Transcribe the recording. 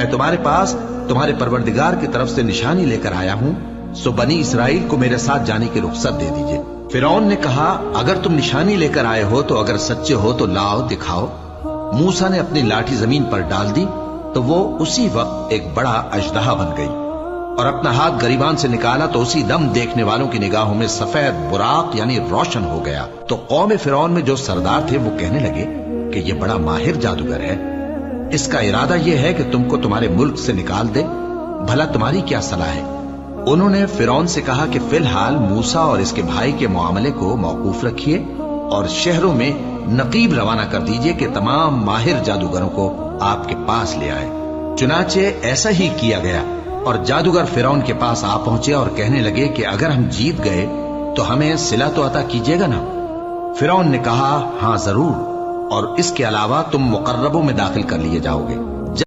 میں تمہارے پاس تمہارے پروردگار کی طرف سے نشانی لے کر آیا ہوں، سو بنی اسرائیل کو میرے ساتھ جانے کی رخصت دے دیجئے۔ فرعون نے کہا اگر تم نشانی لے کر آئے ہو تو اگر سچے ہو تو لاؤ دکھاؤ۔ موسیٰ نے اپنی لاٹھی زمین پر ڈال دی تو وہ اسی وقت ایک بڑا اژدہا بن گئی، اور اپنا ہاتھ گریبان سے نکالا تو اسی دم دیکھنے والوں کی نگاہوں میں سفید براق یعنی روشن ہو گیا۔ تو قوم فرعون میں جو سردار تھے وہ کہنے لگے کہ یہ بڑا ماہر جادوگر ہے، اس کا ارادہ یہ ہے کہ تم کو تمہارے ملک سے نکال دے، بھلا تمہاری کیا صلاح ہے؟ انہوں نے فرعون سے کہا کہ فی الحال موسیٰ اور اس کے بھائی کے معاملے کو موقوف رکھیے اور شہروں میں نقیب روانہ کر دیجئے کہ تمام ماہر جادوگروں کو آپ کے پاس لے آئے۔ چنانچہ ایسا ہی کیا گیا، اور جادوگر فرعون کے پاس آ پہنچے اور کہنے لگے کہ اگر ہم جیت گئے تو ہمیں صلہ تو عطا کیجیے گا نا؟ فرعون نے کہا ہاں ضرور، اور اس کے علاوہ تم مقربوں میں داخل کر لیے جاؤ گے۔